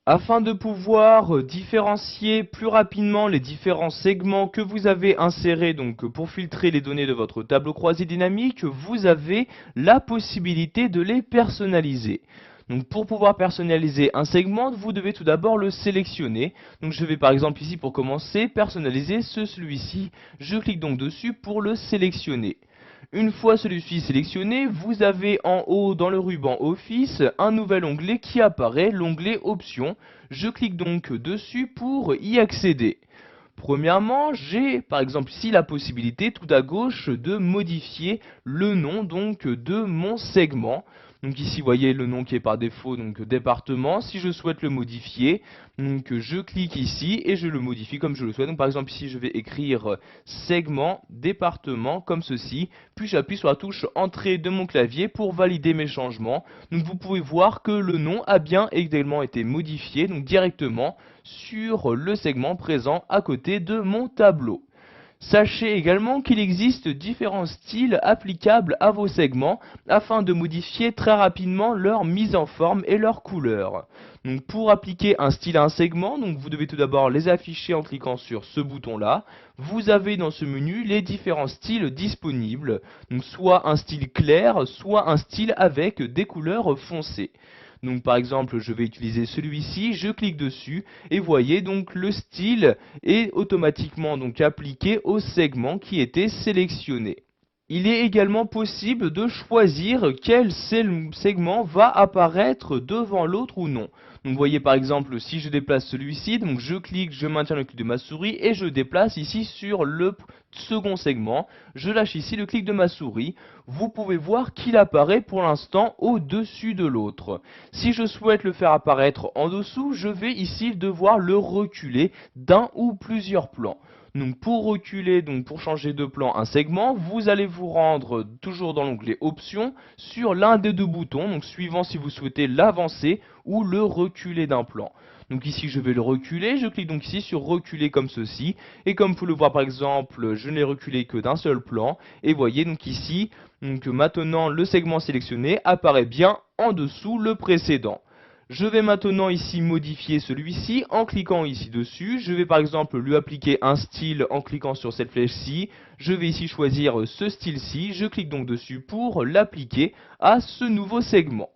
Afin de pouvoir différencier plus rapidement les différents segments que vous avez insérés pour filtrer les données de votre tableau croisé dynamique, vous avez la possibilité de les personnaliser. Donc pour pouvoir personnaliser un segment, vous devez tout d'abord le sélectionner. Donc je vais par exemple ici pour commencer personnaliser celui-ci. Je clique donc dessus pour le sélectionner. Une fois celui-ci sélectionné, vous avez en haut dans le ruban Office un nouvel onglet qui apparaît, l'onglet Options. Je clique donc dessus pour y accéder. Premièrement, j'ai par exemple ici la possibilité tout à gauche de modifier le nom de mon segment. Donc ici, vous voyez le nom qui est par défaut, donc département. Si je souhaite le modifier, je clique ici et je le modifie comme je le souhaite. Donc par exemple ici, je vais écrire segment, département, comme ceci. Puis j'appuie sur la touche entrée de mon clavier pour valider mes changements. Donc vous pouvez voir que le nom a bien également été modifié, donc directement sur le segment présent à côté de mon tableau. Sachez également qu'il existe différents styles applicables à vos segments afin de modifier très rapidement leur mise en forme et leur couleur. Donc pour appliquer un style à un segment, vous devez tout d'abord les afficher en cliquant sur ce bouton-là. Vous avez dans ce menu les différents styles disponibles, donc soit un style clair, soit un style avec des couleurs foncées. Donc par exemple, je vais utiliser celui-ci, je clique dessus et voyez donc le style est automatiquement appliqué au segment qui était sélectionné. Il est également possible de choisir quel segment va apparaître devant l'autre ou non. Donc vous voyez par exemple si je déplace celui-ci, donc je clique, je maintiens le clic de ma souris et je déplace ici sur le second segment. Je lâche ici le clic de ma souris. Vous pouvez voir qu'il apparaît pour l'instant au-dessus de l'autre. Si je souhaite le faire apparaître en dessous, je vais ici devoir le reculer d'un ou plusieurs plans. Donc pour reculer, pour changer de plan un segment, vous allez vous rendre toujours dans l'onglet Options sur l'un des deux boutons, donc suivant si vous souhaitez l'avancer ou le reculer d'un plan. Donc ici je vais le reculer, je clique donc ici sur reculer comme ceci, et comme vous pouvez le voir par exemple, je ne l'ai reculé que d'un seul plan, et voyez donc ici, maintenant le segment sélectionné apparaît bien en dessous le précédent. Je vais maintenant ici modifier celui-ci en cliquant ici dessus. Je vais par exemple lui appliquer un style en cliquant sur cette flèche-ci. Je vais ici choisir ce style-ci. Je clique donc dessus pour l'appliquer à ce nouveau segment.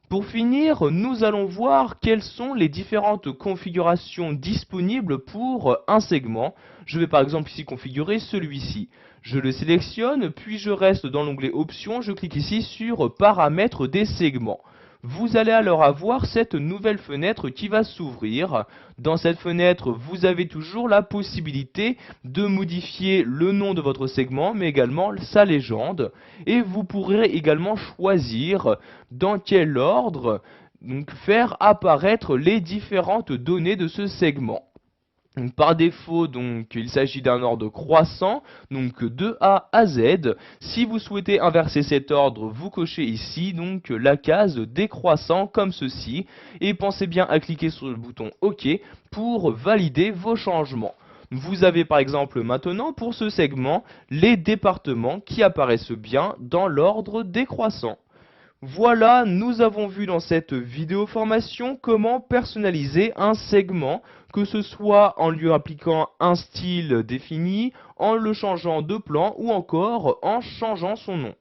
Pour finir, nous allons voir quelles sont les différentes configurations disponibles pour un segment. Je vais par exemple ici configurer celui-ci. Je le sélectionne, puis je reste dans l'onglet Options. Je clique ici sur Paramètres des segments. Vous allez alors avoir cette nouvelle fenêtre qui va s'ouvrir. Dans cette fenêtre, vous avez toujours la possibilité de modifier le nom de votre segment, mais également sa légende. Et vous pourrez également choisir dans quel ordre faire apparaître les différentes données de ce segment. Par défaut, il s'agit d'un ordre croissant, de A à Z. Si vous souhaitez inverser cet ordre, vous cochez ici la case décroissant comme ceci. Et pensez bien à cliquer sur le bouton OK pour valider vos changements. Vous avez par exemple maintenant pour ce segment les départements qui apparaissent bien dans l'ordre décroissant. Voilà, nous avons vu dans cette vidéo formation comment personnaliser un segment, que ce soit en lui appliquant un style défini, en le changeant de plan ou encore en changeant son nom.